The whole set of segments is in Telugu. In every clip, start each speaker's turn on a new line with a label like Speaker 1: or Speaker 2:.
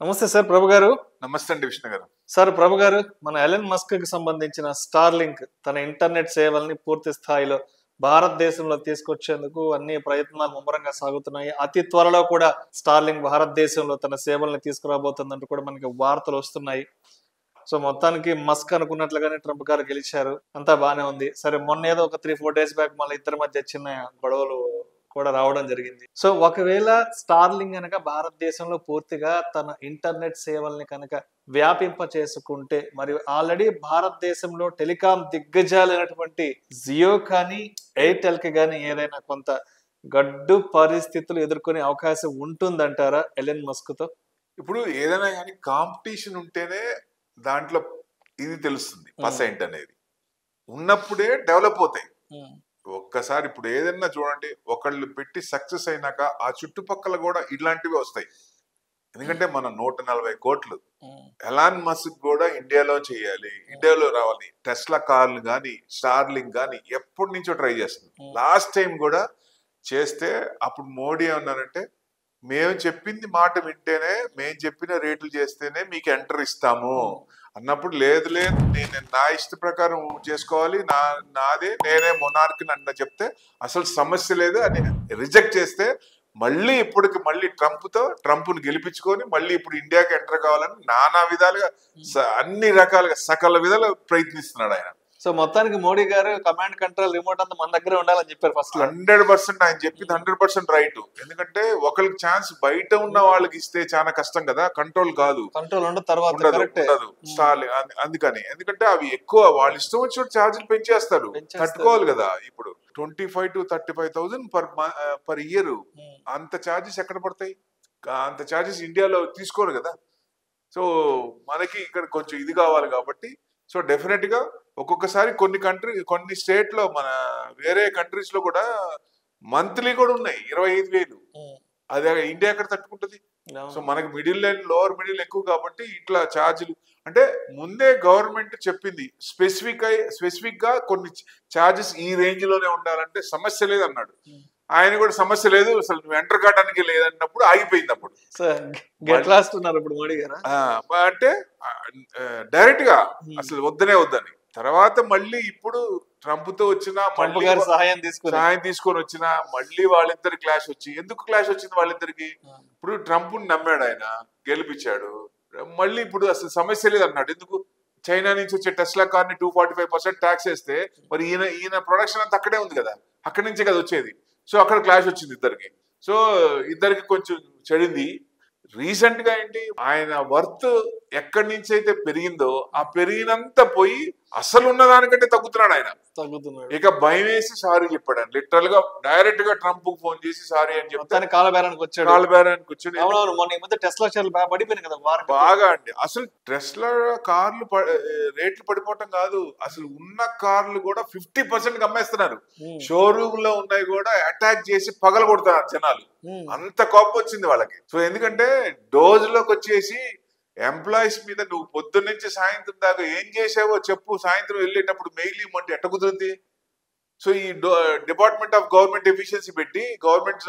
Speaker 1: నమస్తే సార్ ప్రభు గారు.
Speaker 2: నమస్తే అండి విష్ణు గారు.
Speaker 1: సార్ ప్రభు గారు, మన ఎలన్ మస్క్ కి సంబంధించిన స్టార్లింక్ తన ఇంటర్నెట్ సేవల్ని పూర్తి స్థాయిలో భారతదేశంలో తీసుకొచ్చేందుకు అన్ని ప్రయత్నాలు ముమ్మరంగా సాగుతున్నాయి. అతి త్వరలో కూడా స్టార్లింక్ భారతదేశంలో తన సేవల్ని తీసుకురాబోతుందంటూ కూడా మనకి వార్తలు వస్తున్నాయి. సో మొత్తానికి మస్క్ అనుకున్నట్లుగానే ట్రంప్ గారు గెలిచారు, అంతా బానే ఉంది. సరే, మొన్న ఏదో ఒక 3-4 డేస్ బ్యాక్ మళ్ళీ ఇద్దరి మధ్య చిన్న గొడవలు కూడా రావడం జరిగింది. సో ఒకవేళ స్టార్లింక్ కనుక భారతదేశంలో పూర్తిగా తన ఇంటర్నెట్ సేవల్ని కనుక వ్యాపింప చేసుకుంటే, మరియు ఆల్రెడీ భారతదేశంలో టెలికాం దిగ్గజాలైనటువంటి జియో కానీ ఎయిర్టెల్ కి కానీ ఏదైనా కొంత గడ్డు పరిస్థితులు ఎదుర్కొనే అవకాశం ఉంటుందంటారా ఎలన్ మస్క్ తో?
Speaker 2: ఇప్పుడు ఏదైనా కానీ కాంపిటీషన్ ఉంటేనే దాంట్లో ఇది తెలుస్తుంది, పర్సెంట్ అనేది ఉన్నప్పుడే డెవలప్ అవుతాయి. ఒక్కసారి ఇప్పుడు ఏదైనా చూడండి, ఒకళ్ళు పెట్టి సక్సెస్ అయినాక ఆ చుట్టుపక్కల కూడా ఇట్లాంటివి వస్తాయి. ఎందుకంటే మన 140 కోట్లు ఎలాన్ మస్క్ కూడా ఇండియాలో చేయాలి, ఇండియాలో రావాలి. టెస్లా కార్లు కానీ స్టార్లింక్ కానీ ఎప్పటి నుంచో ట్రై చేస్తుంది. లాస్ట్ టైం కూడా చేస్తే అప్పుడు మోడీ ఏమన్నారంటే, మేము చెప్పింది మాట వింటేనే, మేము చెప్పిన రేట్లు చేస్తేనే మీకు ఎంటర్ ఇస్తాము అన్నప్పుడు, లేదు లేదు నేను నా ఇష్ట ప్రకారం చేసుకోవాలి, నాదే నేనే మొనార్క్ అన్న చెప్తే అసలు సమస్య లేదు అని రిజెక్ట్ చేస్తే, మళ్ళీ ఇప్పటికి మళ్ళీ ట్రంప్ను గెలిపించుకొని మళ్ళీ ఇప్పుడు ఇండియాకి ఎంటర్ కావాలని నానా విధాలుగా అన్ని రకాలుగా సకల విధాలు ప్రయత్నిస్తున్నాడు ఆయన.
Speaker 1: సో మొత్తానికి మోడీ గారు కమాండ్ కంట్రోల్ రిమోట్ అంతా మన దగ్గరే ఉండాలని చెప్పారు ఫస్ట్.
Speaker 2: 100% ఆయన చెప్పింది 100% రైట్. ఎందుకంటే ఒకరికి ఛాన్స్ బయట ఉన్న వాళ్ళకి ఇస్తే చాలా కష్టం కదా, కంట్రోల్ కాదు,
Speaker 1: కంట్రోల్ ఉండదు, తర్వాత
Speaker 2: ఉండదు స్టార్లింగ్. అందుకని ఎందుకంటే అవి ఎక్కువ వాళ్ళు ఇష్టం వచ్చిన ఛార్జీలు పెంచేస్తారు, తట్టుకోవాలి కదా. ఇప్పుడు 25,000 to 35,000 పర్ ఇయర్, అంత ఛార్జెస్ ఎక్కడ పడతాయి? అంత ఛార్జెస్ ఇండియాలో తీసుకోరు కదా. సో మనకి ఇక్కడ కొంచెం ఇది కావాలి కాబట్టి, సో డెఫినెట్ గా ఒక్కొక్కసారి కొన్ని స్టేట్ లో, మన వేరే కంట్రీస్ లో కూడా మంత్లీ కూడా ఉన్నాయి 25,000. అదే ఇండియా ఎక్కడ తట్టుకుంటది? సో మనకి మిడిల్ లైన్, లోవర్ మిడిల్ ఎక్కువ కాబట్టి ఇట్లా ఛార్జీలు. అంటే ముందే గవర్నమెంట్ చెప్పింది స్పెసిఫిక్ గా కొన్ని ఛార్జెస్ ఈ రేంజ్ లోనే ఉండాలంటే సమస్య లేదు అన్నాడు. ఆయన కూడా సమస్య లేదు, అసలు నువ్వు ఎంటర్ కావడానికి లేదన్నప్పుడు ఆగిపోయింది. అప్పుడు
Speaker 1: మోడీ గారు
Speaker 2: అంటే డైరెక్ట్ గా అసలు వద్దని, తర్వాత మళ్ళీ ఇప్పుడు ట్రంప్ తో వచ్చిన
Speaker 1: సహాయం
Speaker 2: తీసుకొని వచ్చిన మళ్ళీ వాళ్ళిద్దరి క్లాష్ వచ్చి, ఎందుకు క్లాష్ వచ్చింది వాళ్ళిద్దరికి? ఇప్పుడు ట్రంప్ నమ్మాడు, ఆయన గెలిపించాడు, మళ్ళీ ఇప్పుడు అసలు సమస్య లేదు అన్నాడు. ఎందుకు? చైనా నుంచి వచ్చే టెస్లా కార్ ని 245% ట్యాక్స్ వేస్తే, మరి ఈయన ప్రొడక్షన్ అంతా అక్కడే ఉంది కదా, అక్కడి నుంచే కదా వచ్చేది. సో అక్కడ క్లాష్ వచ్చింది ఇద్దరికి. సో ఇద్దరికి కొంచెం చెడింది. రీసెంట్ గా ఏంటి, ఆయన వర్త్ ఎక్కడి నుంచి అయితే పెరిగిందో ఆ పెరిగినంత పోయి అసలు ఉన్న దానికంటే తగ్గుతున్నాడు ఆయన. ఇక భయం వేసి సారీ చెప్పాడు ఆయన. లిటరల్ గా డైరెక్ట్ గా ట్రంప్ ఫోన్ చేసి సారీ అని చెప్తాను.
Speaker 1: కాలబేరానికి వచ్చాడు.
Speaker 2: బాగా అండి. అసలు టెస్లా కార్లు రేట్లు పడిపోవటం కాదు, అసలు ఉన్న కార్లు కూడా 50% అమ్మేస్తున్నారు. షోరూమ్ లో ఉన్నాయి కూడా అటాక్ చేసి పగల కొడుతున్నారు జనాలు. అంత కోపం వచ్చింది వాళ్ళకి. సో ఎందుకంటే డోజ్ లోకి వచ్చేసి ఎంప్లాయీస్ మీద నువ్వు పొద్దున్న నుంచి సాయంత్రం దాకా ఏం చేసావో చెప్పు, సాయంత్రం వెళ్ళేటప్పుడు మెయిల్ ఇవ్వమంటే ఎట్ట కుదురుతుంది? సో ఈ డిపార్ట్మెంట్ ఆఫ్ గవర్నమెంట్ ఎఫిషియన్సీ పెట్టి గవర్నమెంట్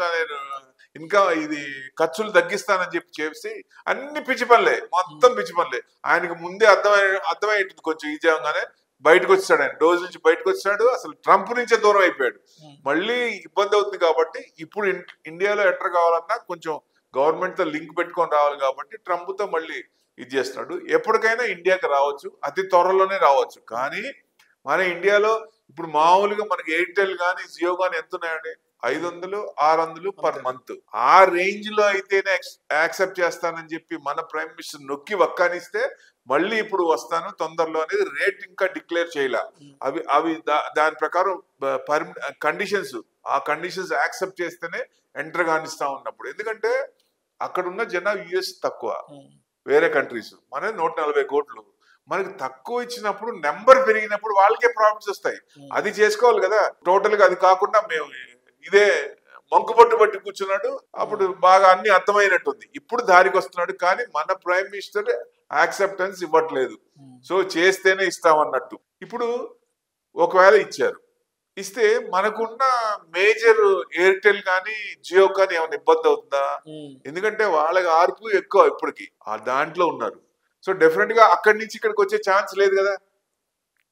Speaker 2: ఇంకా ఇది ఖర్చులు తగ్గిస్తానని చేసి అన్ని పిచ్చి పనులే, మొత్తం పిచ్చి పనులే. ఆయనకు ముందే అర్థమయ్యేది కొంచెం ఈజీ అవగానే బయటకు వచ్చాడు. ఆయన డోజ్ నుంచి బయటకు వచ్చాడు, అసలు ట్రంప్ నుంచే దూరం అయిపోయాడు. మళ్ళీ ఇబ్బంది అవుతుంది కాబట్టి ఇప్పుడు ఇండియాలో ఎంటర్ కావాలన్నా కొంచెం గవర్నమెంట్ తో లింక్ పెట్టుకొని రావాలి కాబట్టి ట్రంప్ తో మళ్ళీ ఇది చేస్తున్నాడు. ఎప్పటికైనా ఇండియాకి రావచ్చు, అతి త్వరలోనే రావచ్చు. కానీ మన ఇండియాలో ఇప్పుడు మామూలుగా మనకి ఎయిర్టెల్ కానీ జియో కానీ ఎంత ఉన్నాయండి? 500-600 పర్ మంత్. ఆ రేంజ్ లో అయితేనే యాక్సెప్ట్ చేస్తానని చెప్పి మన ప్రైమ్ మినిస్టర్ నొక్కి వక్కానిస్తే, మళ్ళీ ఇప్పుడు వస్తాను తొందరలో అనేది రేట్ ఇంకా డిక్లేర్ చేయలే. అవి దాని ప్రకారం కండిషన్స్, ఆ కండిషన్స్ యాక్సెప్ట్ చేస్తేనే ఎంటర్ కానిస్తా ఉన్నప్పుడు. ఎందుకంటే అక్కడ ఉన్న జనాభా యుఎస్ తక్కువ, వేరే కంట్రీస్. మనది 140 కోట్లు. మనకి తక్కువ ఇచ్చినప్పుడు నెంబర్ పెరిగినప్పుడు వాళ్ళకే ప్రాబ్లమ్స్ వస్తాయి. అది చేసుకోవాలి కదా. టోటల్ గా అది కాకుండా మేము ఇదే మంకుపట్టు బట్టి కూర్చున్నాడు. అప్పుడు బాగా అన్ని అర్థమైనట్టుంది. ఇప్పుడు దారికి వస్తున్నాడు, కానీ మన ప్రైమ్ మినిస్టర్ యాక్సెప్టెన్స్ ఇవ్వట్లేదు. సో చేస్తేనే ఇస్తామన్నట్టు. ఇప్పుడు ఒకవేళ ఇచ్చారు, ఇస్తే మనకున్న మేజర్ ఎయిర్టెల్ కానీ జియో కానీ ఏమైనా ఇబ్బంది అవుతుందా? ఎందుకంటే వాళ్ళకి ఆర్పు ఎక్కువ ఇప్పటికి ఆ దాంట్లో ఉన్నారు. సో డెఫినెట్ గా అక్కడి నుంచి ఇక్కడికి వచ్చే ఛాన్స్ లేదు కదా,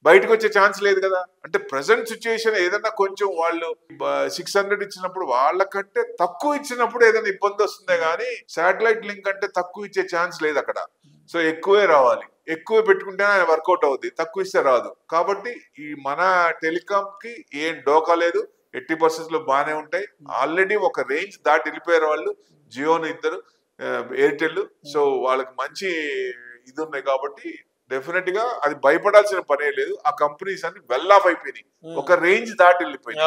Speaker 2: బయటకు వచ్చే ఛాన్స్ లేదు కదా. అంటే ప్రెసెంట్ సిచ్యుయేషన్ ఏదన్నా కొంచెం వాళ్ళు 600 ఇచ్చినప్పుడు వాళ్ళకంటే తక్కువ ఇచ్చినప్పుడు ఏదైనా ఇబ్బంది వస్తుందే కానీ శాటిలైట్ లింక్ అంటే తక్కువ ఇచ్చే ఛాన్స్ లేదు అక్కడ. సో ఎక్కువే రావాలి, ఎక్కువ పెట్టుకుంటే వర్కౌట్ అవుతుంది, తక్కువ ఇస్తే రాదు. కాబట్టి ఈ మన టెలికాం కి ఏం డోకా లేదు, 80% బాగానే ఉంటాయి. ఆల్రెడీ ఒక రేంజ్ దాటి వెళ్ళిపోయారు వాళ్ళు, జియోని ఇద్దరు, ఎయిర్టెల్. సో వాళ్ళకి మంచి ఇది ఉన్నాయి కాబట్టి డెఫినెట్ గా అది భయపడాల్సిన పనే లేదు. ఆ కంపెనీస్ అన్ని వెల్ ఆఫ్ అయిపోయినాయి, ఒక రేంజ్ దాటి వెళ్ళిపోయింది.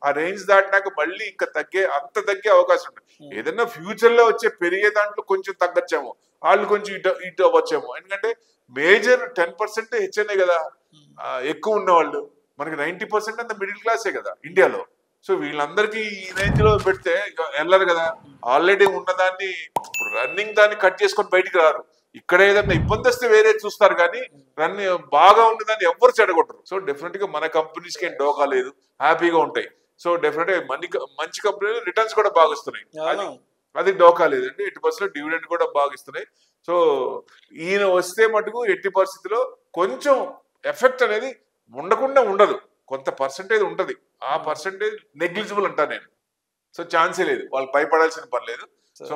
Speaker 2: ఆ రేంజ్ దాటినాక మళ్ళీ ఇంకా తగ్గే అవకాశం ఉంది. ఏదైనా ఫ్యూచర్ లో వచ్చే పెరిగే దాంట్లో కొంచెం తగ్గచ్చేమో, వాళ్ళు కొంచెం ఇటు అవ్వచ్చేమో. ఎందుకంటే మేజర్ 10% హెచ్ఎన్ఏ కదా ఎక్కువ ఉన్న వాళ్ళు, మనకి 90% అంత మిడిల్ క్లాసే కదా ఇండియాలో. సో వీళ్ళందరికీ ఈ రేంజ్ లో పెడితే వెళ్ళరు కదా. ఆల్రెడీ ఉన్నదాన్ని ఇప్పుడు రన్నింగ్ దాన్ని కట్ చేసుకొని బయటికి రారు. ఇక్కడ ఏదన్నా ఇబ్బంది వస్తే వేరే చూస్తారు కానీ రన్నింగ్ బాగా ఉన్నదాన్ని ఎవ్వరు చెడగొట్టరు. సో డెఫినెట్ గా మన కంపెనీస్ కి ఏం డోకా లేదు, హ్యాపీగా ఉంటాయి. సో డెఫినెట్ గా మంచి కంపెనీలు రిటర్న్స్ కూడా బాగా ఇస్తున్నాయి, అది డోకా లేదండి. 80% డివిడెండ్ కూడా బాగా ఇస్తున్నాయి. సో ఈయన వస్తే మటుకు 80% కొంచెం ఎఫెక్ట్ అనేది ఉండకుండా ఉండదు, కొంత పర్సెంటేజ్ ఉంటది. ఆ పర్సెంటేజ్ నెగ్లిజిబుల్ అంటా నేను. సో ఛాన్సే లేదు, వాళ్ళు భయపడాల్సిన పని లేదు. సో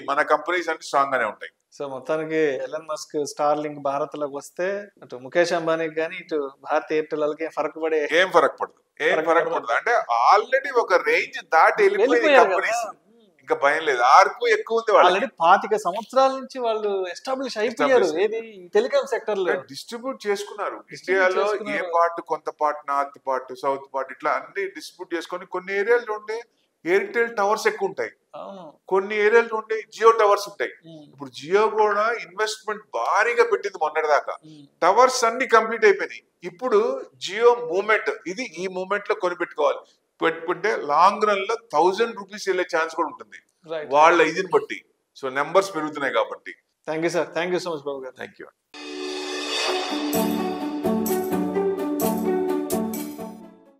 Speaker 2: మన కంపెనీస్ అన్ని స్ట్రాంగ్ గానే ఉంటాయి.
Speaker 1: సో మొత్తానికి Elon Musk star link Bharat లోకి వస్తే అటు ముఖేష్ అంబానీకి కానీ ఇటు భారతీయ ఎయిర్టెల్ వాళ్ళకి ఏం ఫరక్ పడదు.
Speaker 2: అంటే ఆల్రెడీ ఒక రేంజ్ దాటి వెళ్ళిపోయింది కంపెనీస్, ఇంకా భయం లేదు. ఆర్పు ఎక్కువ ఉంది,
Speaker 1: ఆల్రెడీ 25 సంవత్సరాల నుంచి వాళ్ళు ఎస్టాబ్లిష్ అయిపోయారు. ఏది టెలికాం సెక్టర్ లో
Speaker 2: డిస్ట్రిబ్యూట్ చేసుకున్నారు. ఇండియాలో ఏ పార్ట్, కొంత part, north part, south part, ఇట్లా అన్ని డిస్ట్రిబ్యూట్ చేసుకొని కొన్ని ఏరియాలో ఉండే ఎయిర్టెల్ టవర్స్ ఎక్కువ ఉంటాయి, కొన్ని ఏరియాలో ఉండే జియో టవర్స్ ఉంటాయి. ఇప్పుడు జియో కూడా ఇన్వెస్ట్మెంట్ భారీగా పెట్టింది మొన్నటిదాకా, టవర్స్ అన్ని కంప్లీట్ అయిపోయినాయి. ఇప్పుడు జియో మూవ్మెంట్, ఇది ఈ మూవ్మెంట్ లో కొని పెట్టుకుంటే లాంగ్ రన్ లో 1000 రూపీస్ వెళ్ళే ఛాన్స్ కూడా ఉంటుంది వాళ్ళ ఇదిని బట్టి. సో నెంబర్స్ పెరుగుతున్నాయి కాబట్టి.
Speaker 1: Thank you sir, thank you so much Babu గారు.
Speaker 2: Thank you.